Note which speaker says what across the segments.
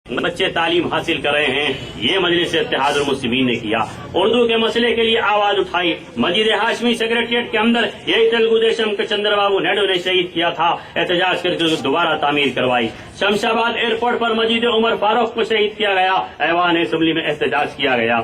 Speaker 1: بچے تعلیم حاصل کر رہے ہیں، یہ مجلس اتحاد المسلمین نے کیا۔ اردو کے مسئلے کے لیے آواز اٹھائی۔ مسجد ہاشمی سیکریٹریٹ کے اندر یہی تلگو دیشم کے چندر بابو نائیڈو نے شہید کیا تھا، احتجاج کر کے دوبارہ تعمیر کروائی۔ شمشاباد ایئرپورٹ پر مسجد عمر فاروق کو شہید کیا گیا، ایوان اسمبلی میں احتجاج کیا گیا۔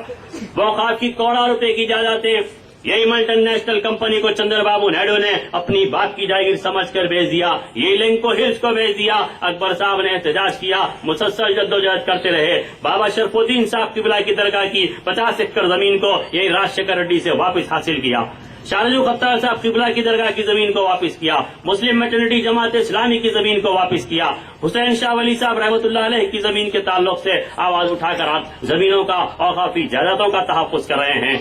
Speaker 1: اوقاف کی کروڑوں روپے کی جائیدادیں یہی ملٹی نیشنل کمپنی کو چندر بابو نائیڈو نے اپنی باپ کی جاگیر سمجھ کر بیچ دیا، یہ لنک کو ہلز کو بیچ دیا۔ اکبر صاحب نے احتجاج کیا، مسلسل جدوجہد کرتے رہے۔ بابا شرف الدین صاحب قبلہ کی درگاہ کی 50 ایکڑ زمین کو یہی راجشیکھر ریڈی سے واپس حاصل کیا۔ شارجو خطار صاحب قبلہ کی درگاہ کی زمین کو واپس کیا۔ مسلم میٹرنٹی جماعت اسلامی کی زمین کو واپس کیا۔ حسین شاہ ولی صاحب رحمۃ اللہ علیہ کی زمین کے تعلق سے آواز اٹھا کر آپ زمینوں کا اوقافی جائیدادوں کا تحفظ کر رہے ہیں۔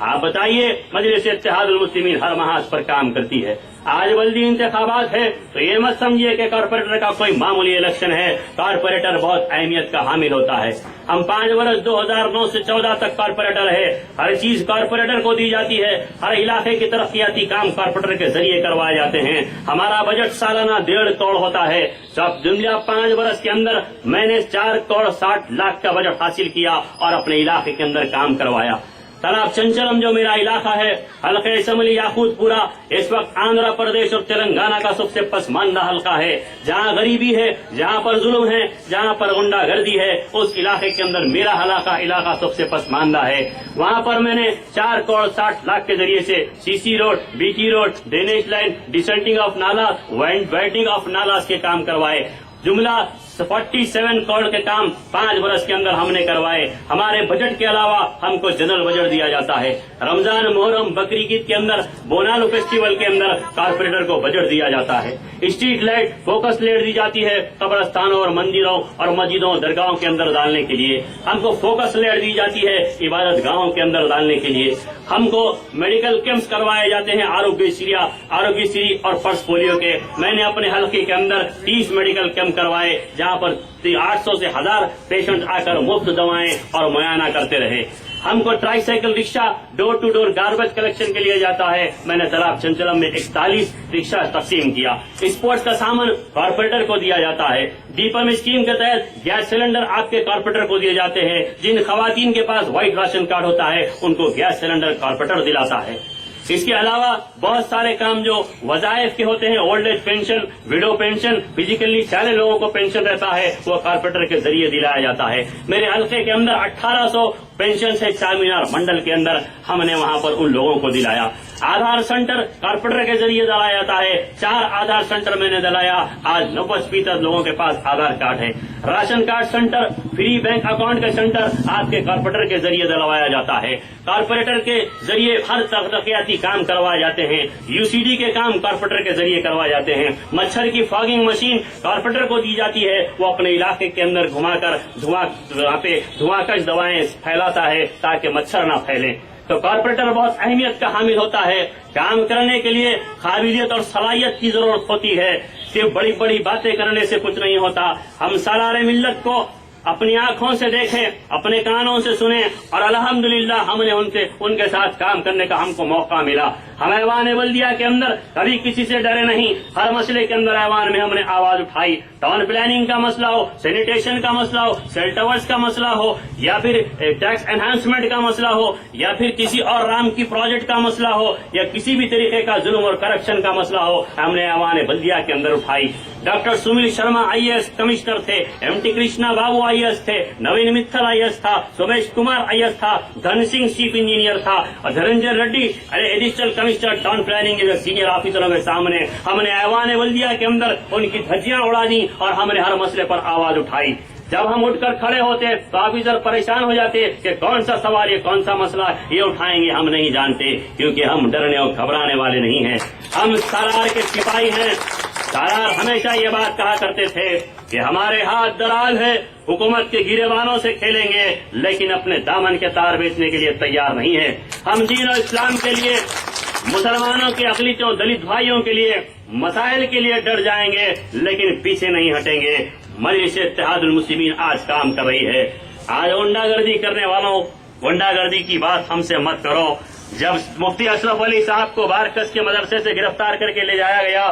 Speaker 1: آپ بتائیے، مجلس اتحاد المسلمین ہر محاذ پر کام کرتی ہے۔ آج بلدی انتخابات ہے تو یہ مت سمجھیے کہ کارپوریٹر کا کوئی معمولی الیکشن ہے، کارپوریٹر بہت اہمیت کا حامل ہوتا ہے۔ ہم 5 برس 2009 سے 14 تک کارپوریٹر ہے، ہر چیز کارپوریٹر کو دی جاتی ہے، ہر علاقے کی ترقیاتی کام کارپوریٹر کے ذریعے کروائے جاتے ہیں۔ ہمارا بجٹ سالانہ 1.5 کروڑ ہوتا ہے، جب دنیا 5 برس کے اندر میں نے 4 کروڑ 60 لاکھ کا بجٹ حاصل کیا اور اپنے علاقے کے اندر کام کروایا۔ تالاب چنچلم جو میرا علاقہ ہے، حلقہ اسمبلی یاقوت پورا اس وقت آندھرا پردیش اور تلنگانہ کا سب سے پسماندہ حلقہ ہے، جہاں غریبی ہے، جہاں پر ظلم ہے، جہاں پر غنڈہ گردی ہے، اس علاقے کے اندر میرا علاقہ سب سے پسماندہ ہے۔ وہاں پر میں نے 4 کروڑ 60 لاکھ کے ذریعے سے C C road, B T road, Danish line, desilting of نالا، وائٹنگ آف نالاز کے کام کروائے۔ جملہ 47 کروڑ کے کام 5 برس کے اندر ہم نے کروائے۔ ہمارے بجٹ کے علاوہ ہم کو جنرل بجٹ دیا جاتا ہے۔ رمضان، محرم، بقرعید عید کے اندر، بونالو فیسٹیول کے اندر کارپوریٹر کو بجٹ دیا جاتا ہے۔ اسٹریٹ لائٹ، فوکس لائٹ دی جاتی ہے قبرستانوں اور مندروں اور مسجدوں درگاہوں کے اندر ڈالنے کے لیے۔ ہم کو فوکس لائٹ دی جاتی ہے عبادت گاہوں کے اندر ڈالنے کے لیے۔ ہم کو میڈیکل کیمپس کروائے جاتے ہیں، آروگیہ سری اور پلس پولیو کے۔ میں نے اپنے حلقے کے اندر 30 میڈیکل کیمپ کروائے، جہاں پر 800 سے 1000 پیشنٹ آ کر مفت دوائیں اور معائنہ کرتے رہے۔ ہم کو tricycle rickshaw door to door garbage collection کے لیے جاتا ہے، میں نے تالاب چنچلم میں 41 رکشا تقسیم کیا۔ اسپورٹس کا سامان کارپوریٹر کو دیا جاتا ہے۔ دیپم اسکیم کے تحت گیس سلنڈر آپ کے کارپوریٹر کو دیے جاتے ہیں۔ جن خواتین کے پاس وائٹ راشن کارڈ ہوتا ہے ان کو گیس سلنڈر کارپوریٹر دلاتا ہے۔ اس کے علاوہ بہت سارے کام جو وظائف کے ہوتے ہیں، old age pension, widow pension, physically چالے لوگوں کو پینشن رہتا ہے، وہ کارپوریٹر کے ذریعے دلایا جاتا ہے۔ میرے حلقے کے اندر 1800 پینشن ہے، چار مینار منڈل کے اندر ہم نے وہاں پر ان لوگوں کو دلایا۔ آدھار سینٹر کارپوریٹر کے ذریعے دلایا جاتا ہے، 4 آدھار سینٹر میں نے دلایا۔ آج 90% لوگوں کے پاس آدھار کارڈ ہے۔ Ration card centre, free bank account کا سینٹر آپ کے کارپوریٹر کے ذریعے دلوایا جاتا ہے۔ کارپوریٹر کے ذریعے ہر ترقیاتی کام کروائے جاتے ہیں۔ یو سی ڈی کے کام کارپوریٹر کے ذریعے کروائے جاتے ہیں۔ مچھر کی فاگنگ مشین کارپوریٹر کو دی جاتی ہے، وہ اپنے علاقے کے اندر گھما کر دھواں کش دوائیں پھیلاتا ہے تاکہ مچھر نہ پھیلیں۔ تو کارپوریٹر بہت اہمیت کا حامل ہوتا ہے۔ کام کرنے کے لیے قابلیت اور صلاحیت کی ضرورت ہوتی ہے، صرف بڑی بڑی باتیں کرنے سے کچھ نہیں ہوتا۔ ہم سالار ملت کو اپنی آنکھوں سے دیکھیں، اپنے کانوں سے سنیں، اور الحمدللہ ہم نے ان کے ساتھ کام کرنے کا ہم کو موقع ملا۔ ہم ایوان بلدیہ کے اندر کبھی کسی سے ڈرے نہیں، ہر مسئلے کے اندر ایوان میں ہم نے آواز اٹھائی۔ ٹاؤن پلاننگ کا مسئلہ ہو، سینیٹیشن کا مسئلہ ہو، سیل ٹاورز کا مسئلہ ہو، یا پھر ٹیکس انہانسمنٹ کا مسئلہ ہو، یا پھر کسی اور رام کی پروجیکٹ کا مسئلہ ہو، یا کسی بھی طریقے کا ظلم اور کرپشن کا مسئلہ ہو، ہم نے ایوان بلدیہ کے اندر اٹھائی۔ Doctor smell Sharma IAS commissioner تھے، MT کرشنا بابو IAS تھے، نوین متھل IAS تھا، سومیش کمار IAS تھا، دھن سنگھ چیف انجینئر تھا، اور Dhananjay Reddy additional commissioner town planning کے سینئر آفیسروں کے سامنے ہم نے ایوان بلدیہ کے اندر ان کی دھجیاں اڑا دی اور ہم نے ہر مسئلے پر آواز اٹھائی۔ جب ہم اٹھ کر کھڑے ہوتے تو آفیسر پریشان ہو جاتے کہ کون سا سوال، یہ کون سا مسئلہ یہ اٹھائیں گے، ہم نہیں جانتے، کیونکہ ہم ڈرنے اور گھبرانے والے نہیں ہیں، ہم سالار کے سپاہی ہیں۔ سالار ہمیشہ یہ بات کہا کرتے تھے کہ ہمارے ہاتھ دراز ہے، حکومت کے گریبانوں سے کھیلیں گے لیکن اپنے دامن کے تار بیچنے کے لیے تیار نہیں ہے۔ ہم دین و اسلام کے لیے، مسلمانوں کے اقلیتوں دلت بھائیوں کے لیے، مسائل کے لیے ڈر جائیں گے لیکن پیچھے نہیں ہٹیں گے۔ مجلس اتحاد المسلمین آج کام کر رہی ہے۔ آج غنڈہ گردی کرنے والوں، غنڈہ گردی کی بات ہم سے مت کرو۔ جب مفتی اشرف علی صاحب کو بارکس کے مدرسے سے گرفتار کر کے لے جایا گیا،